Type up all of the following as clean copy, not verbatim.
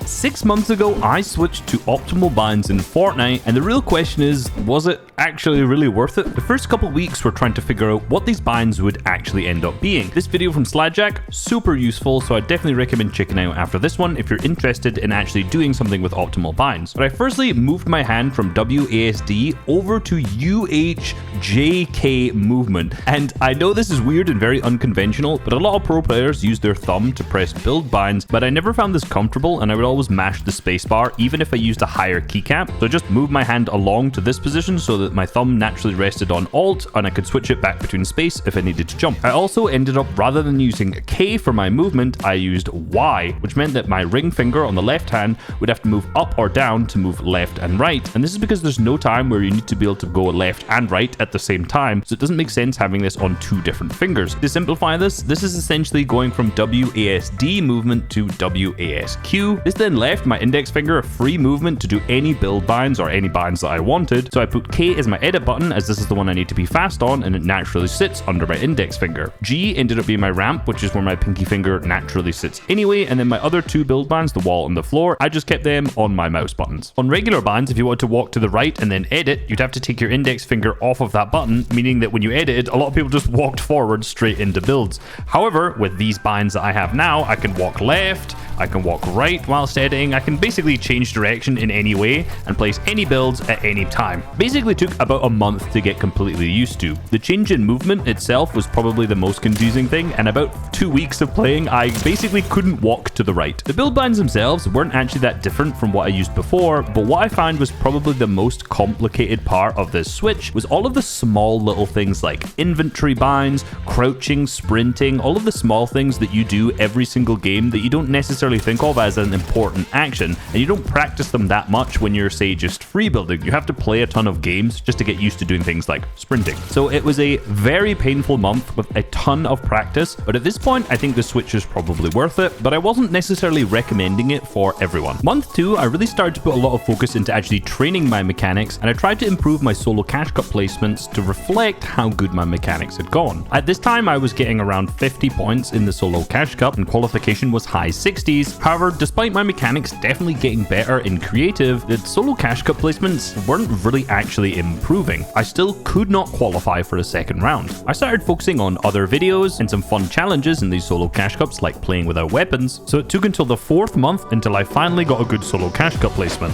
6 months ago, I switched to optimal binds in Fortnite, and the real question is, was it actually really worth it? The first couple weeks were trying to figure out what these binds would actually end up being. This video from Slidjack, super useful, so I definitely recommend checking out after this one if you're interested in actually doing something with optimal binds. But I firstly moved my hand from WASD over to UHJK movement, and I know this is weird and very unconventional, but a lot of pro players use their thumb to press build binds, but I never found this comfortable, and I would always mash the spacebar even if I used a higher keycap. So I just moved my hand along to this position so that my thumb naturally rested on Alt, and I could switch it back between space if I needed to jump. I also ended up, rather than using K for my movement, I used Y, which meant that my ring finger on the left hand would have to move up or down to move left and right, and this is because there's no time where you need to be able to go left and right at the same time, so it doesn't make sense having this on two different fingers. To simplify this is essentially going from WASD movement to WASQ. This then left my index finger a free movement to do any build binds or any binds that I wanted, so I put K as my edit button, as this is the one I need to be fast on, and it naturally sits under my index finger. G ended up being my ramp, which is where my pinky finger naturally sits anyway, and then my other two build binds, the wall and the floor, I just kept them on my mouse buttons. On regular binds, if you want to walk to the right and then edit, you'd have to take your index finger off of that button, meaning that when you edited, a lot of people just walked forward straight into builds. However, with these binds that I have now, I can walk left, I can walk right whilst editing, I can basically change direction in any way and place any builds at any time. Basically took about a month to get completely used to. The change in movement itself was probably the most confusing thing, and about 2 weeks of playing, I basically couldn't walk to the right. The build binds themselves weren't actually that different from what I used before, but what I found was probably the most complicated part of this switch was all of the small little things like inventory binds, crouching, sprinting, all of the small things that you do every single game that you don't necessarily think of as an important action, and you don't practice them that much when you're, say, just free building. You have to play a ton of games just to get used to doing things like sprinting. So it was a very painful month with a ton of practice, but at this point I think the switch is probably worth it, but I wasn't necessarily recommending it for everyone. Month 2, I really started to put a lot of focus into actually training my mechanics, and I tried to improve my solo cash cup placements to reflect how good my mechanics had gone. At this time I was getting around 50 points in the solo cash cup, and qualification was high 60s. However, despite my mechanics definitely getting better in creative, the solo cash cup placements weren't really actually improving. I still could not qualify for a second round. I started focusing on other videos and some fun challenges in these solo cash cups, like playing without weapons, so it took until the 4th month until I finally got a good solo cash cup placement.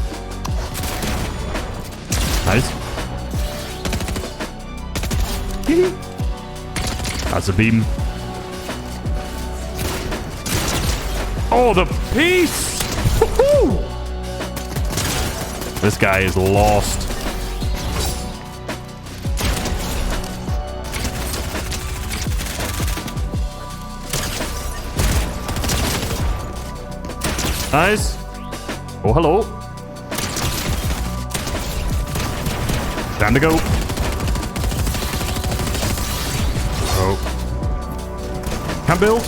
Nice. That's a beam. Oh, the piece! Woo-hoo! This guy is lost. Nice. Oh, hello. Time to go. Oh. Can't build.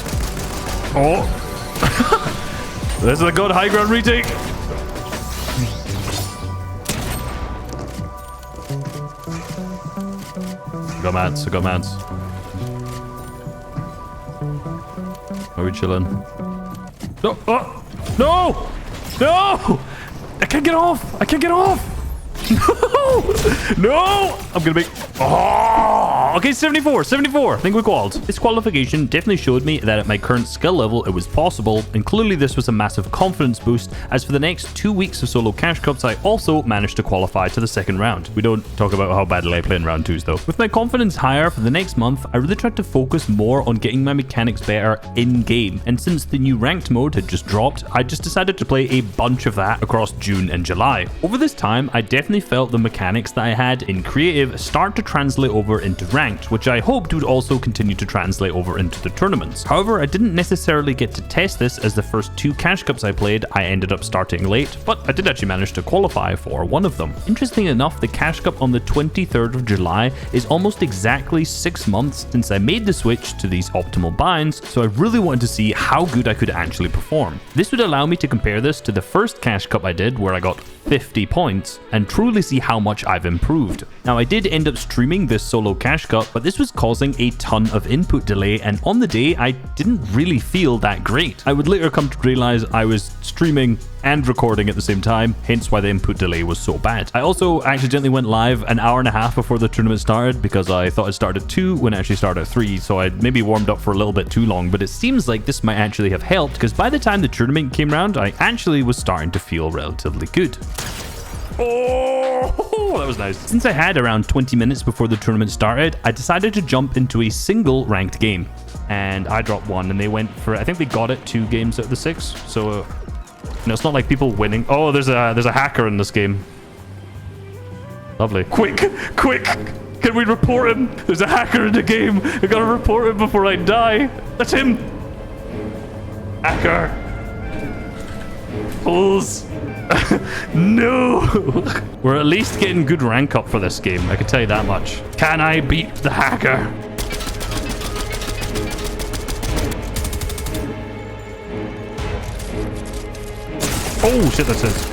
Oh. This is a good high ground retake. I got mats. Are we chilling? No! Oh! No! No! I can't get off! No! I'm gonna make... Oh! Okay, 74. I think we qualified. This qualification definitely showed me that at my current skill level, it was possible, and clearly this was a massive confidence boost, as for the next 2 weeks of solo cash cups, I also managed to qualify to the second round. We don't talk about how badly I play in round 2s though. With my confidence higher for the next month, I really tried to focus more on getting my mechanics better in-game, and since the new ranked mode had just dropped, I just decided to play a bunch of that across June and July. Over this time, I definitely felt the mechanics that I had in creative start to translate over into ranked, which I hoped would also continue to translate over into the tournaments. However, I didn't necessarily get to test this, as the first 2 cash cups I played, I ended up starting late, but I did actually manage to qualify for one of them. Interestingly enough, the cash cup on the 23rd of July is almost exactly 6 months since I made the switch to these optimal binds, so I really wanted to see how good I could actually perform. This would allow me to compare this to the first cash cup I did, where I got 50 points, and truly truly see how much I've improved. Now, I did end up streaming this solo cash cup, but this was causing a ton of input delay, and on the day, I didn't really feel that great. I would later come to realize I was streaming and recording at the same time, hence why the input delay was so bad. I also accidentally went live an hour and a half before the tournament started because I thought it started at 2 when it actually started at 3, so I maybe warmed up for a little bit too long, but it seems like this might actually have helped because by the time the tournament came around, I actually was starting to feel relatively good. Oh, that was nice. Since I had around 20 minutes before the tournament started, I decided to jump into a single ranked game. And I dropped 1 and they went for, I think they got it 2 games out of the 6. So, you know, it's not like people winning. Oh, there's a hacker in this game. Lovely. Quick, quick. Can we report him? There's a hacker in the game. I gotta report him before I die. That's him. Hacker. Fools. No. We're at least getting good rank up for this game. I can tell you that much. Can I beat the hacker? Oh shit, that's it.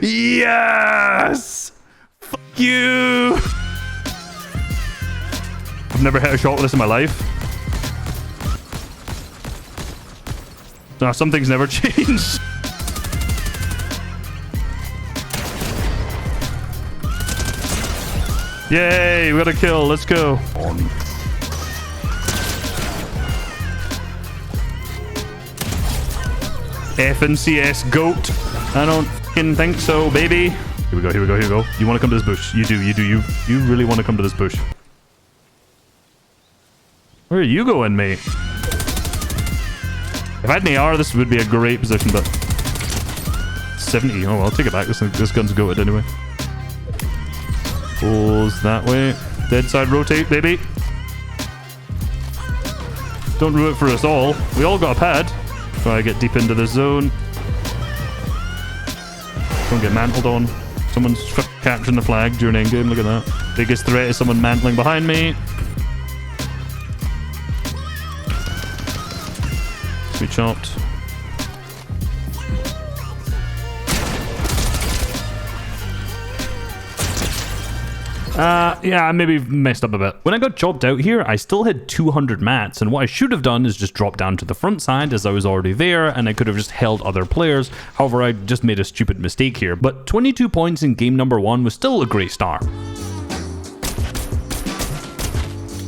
Yes! Fuck you! I've never hit a shot with this in my life. No, some things never change. Yay, we got a kill. Let's go. FNCS GOAT. I don't fucking think so, baby. Here we go, here we go, here we go. You want to come to this bush? You do, you really want to come to this bush. Where are you going, mate? If I had an AR, this would be a great position, but 70. Oh, well, I'll take it back. This gun's goated anyway. Pulls that way. Dead side rotate, baby. Don't ruin it for us all. We all got a pad. Try to get deep into this zone. Don't get mantled on. Someone's capturing the flag during endgame. Look at that. Biggest threat is someone mantling behind me. We chopped. Yeah, I maybe messed up a bit. When I got chopped out here, I still had 200 mats, and what I should have done is just drop down to the front side as I was already there, and I could have just held other players. However, I just made a stupid mistake here. But 22 points in game number 1 was still a great start.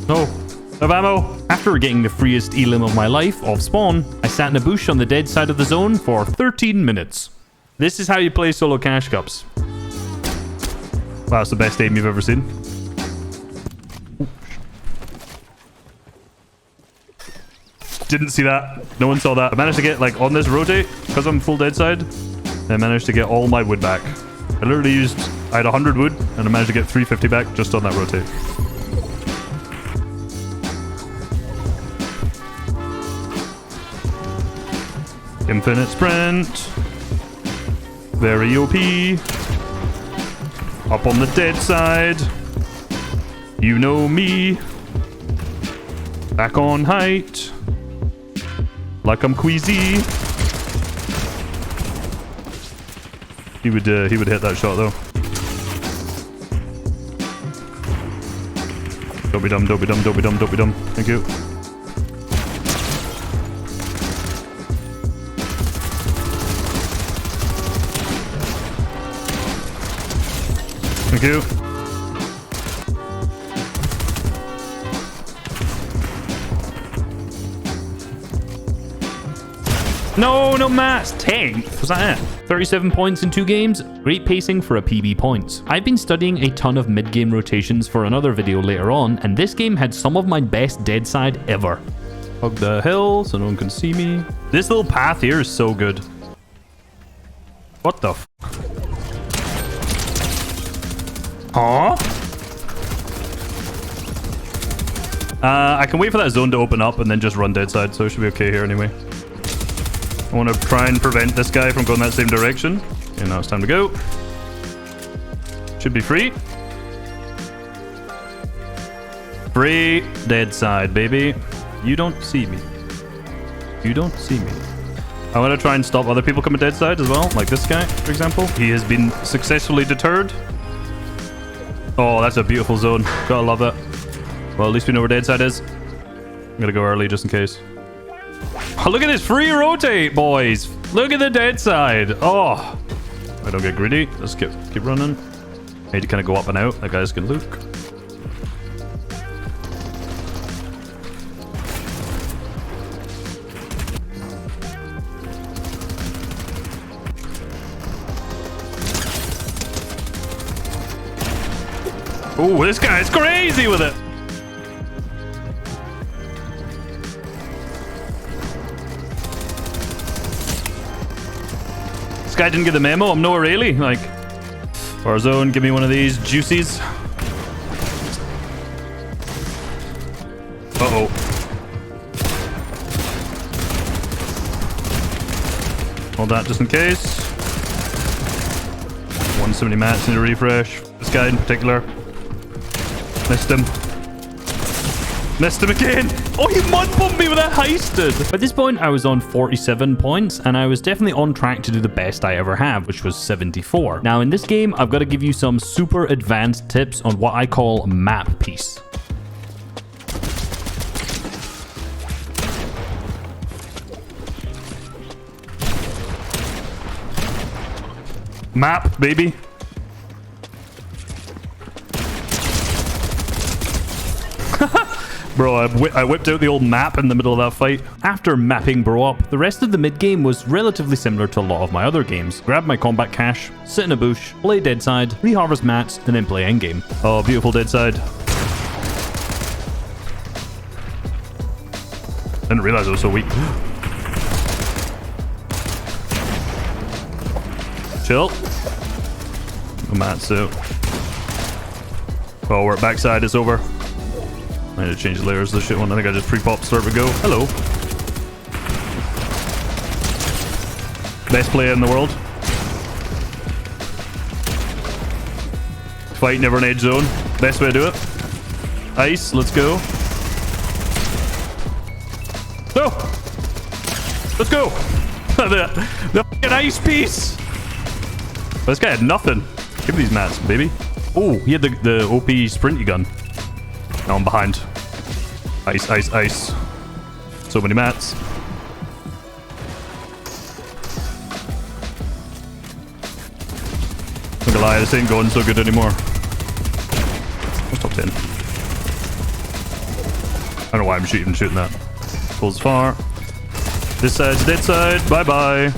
No. Of ammo. After getting the freest elim of my life off spawn, I sat in a bush on the dead side of the zone for 13 minutes. This is how you play solo cash cups. Wow, that's the best aim you've ever seen. Didn't see that. No one saw that. I managed to get like on this rotate because I'm full dead side. I managed to get all my wood back. I literally I had 100 wood and I managed to get 350 back just on that rotate. Infinite sprint. Very OP. Up on the dead side. You know me. Back on height. Like I'm Queasy. He would hit that shot though. Don't be dumb, don't be dumb, don't be dumb, don't be dumb. Thank you. Thank you. No mats. 10th. Was that it? 37 points in 2 games. Great pacing for a PB points. I've been studying a ton of mid-game rotations for another video later on, and this game had some of my best dead side ever. Hug the hill so no one can see me. This little path here is so good. What the f? Huh? I can wait for that zone to open up and then just run dead side, so it should be okay here anyway. I want to try and prevent this guy from going that same direction. Okay, now it's time to go. Should be free. Free dead side, baby. You don't see me. You don't see me. I want to try and stop other people coming dead side as well, like this guy, for example. He has been successfully deterred. Oh, that's a beautiful zone. Gotta love that. Well, at least we know where dead side is. I'm gonna go early just in case. Oh, look at this free rotate, boys. Look at the dead side. Oh, I don't get greedy. Let's keep running. Need to kind of go up and out. That guy's gonna look. Oh, this guy's crazy with it. This guy didn't get the memo. I'm nowhere really. Like, our zone, give me one of these juicies. Uh-oh. Hold that just in case. 170 mats need a refresh. This guy in particular. Missed him. Missed him again. Oh, he mud bumped me with that heisted. At this point, I was on 47 points, and I was definitely on track to do the best I ever have, which was 74. Now, in this game, I've got to give you some super advanced tips on what I call map piece. Map, baby. Bro, I whipped out the old map in the middle of that fight. After mapping bro up, the rest of the mid-game was relatively similar to a lot of my other games. Grab my combat cache, sit in a bush, play dead side, re-harvest mats, and then play endgame. Oh, beautiful dead side. Didn't realize I was so weak. Chill. No mats out. Oh, we're at backside, it's over. I need to change the layers of this shit one. I think I just pre-popped, start to go. Hello. Best player in the world. Fight never in edge zone. Best way to do it. Ice, let's go. No! Let's go! the fucking ice piece! This guy had nothing. Give me these mats, baby. Oh, he had the OP sprinty gun. Now I'm behind. Ice, ice, ice. So many mats. I'm not gonna lie, this ain't going so good anymore. What's top 10? I don't know why I'm shooting that. Pulls far. This side's dead side. Bye-bye.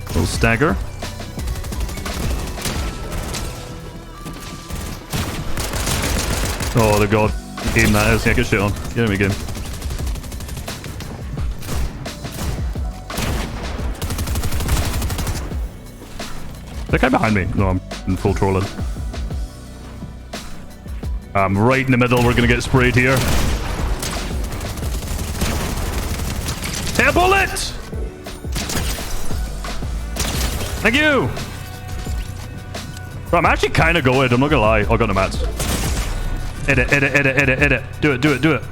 Little stagger. Oh, the god game that is. Yeah, get shit on. Get him again. That guy behind me. No, I'm in full trolling. I'm right in the middle. We're gonna get sprayed here. Hey, a bullet! Thank you! Bro, I'm actually kind of going. I'm not gonna lie. I got no mats. Edit. Do it.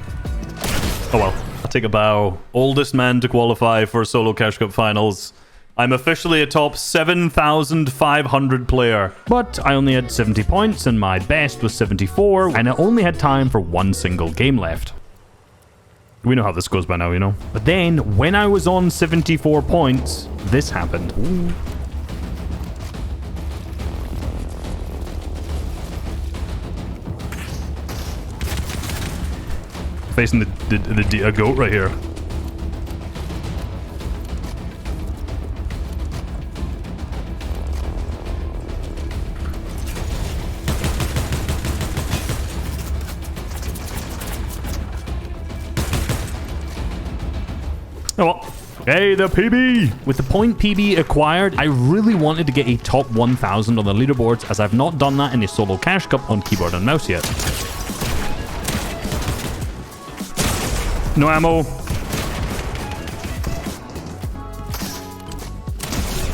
Oh well. I'll take a bow. Oldest man to qualify for Solo Cash Cup Finals. I'm officially a top 7,500 player. But I only had 70 points and my best was 74, and I only had time for one single game left. We know how this goes by now, you know? But then, when I was on 74 points, this happened. Ooh. Facing a goat right here. Oh well. Hey, the PB! With the point PB acquired, I really wanted to get a top 1,000 on the leaderboards, as I've not done that in a Solo Cash Cup on keyboard and mouse yet. No ammo.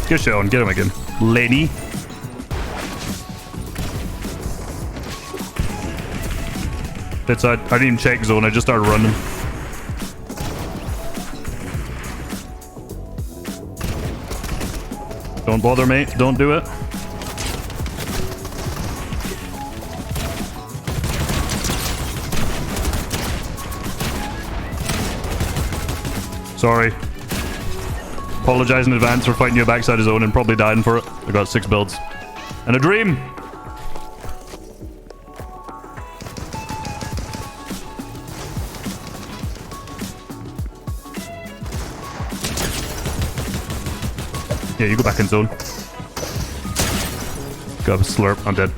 Get shit on. Get him again. Lady. That's I didn't even check zone. I just started running. Don't bother me. Don't do it. Sorry. Apologize in advance for fighting you backside of zone and probably dying for it. I got 6 builds. And a dream! Yeah, you go back in zone. Got a slurp. I'm dead.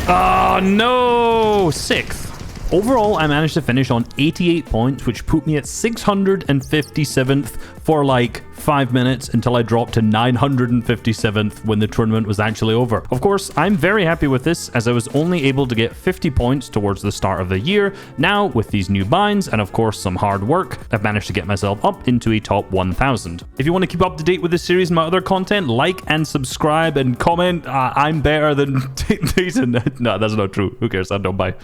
Oh, no! 6th. Overall, I managed to finish on 88 points, which put me at 657th for like 5 minutes until I dropped to 957th when the tournament was actually over. Of course, I'm very happy with this as I was only able to get 50 points towards the start of the year. Now, with these new binds and of course some hard work, I've managed to get myself up into a top 1000. If you want to keep up to date with this series and my other content, like and subscribe and comment. I'm better than Jason. No, that's not true. Who cares? I don't buy.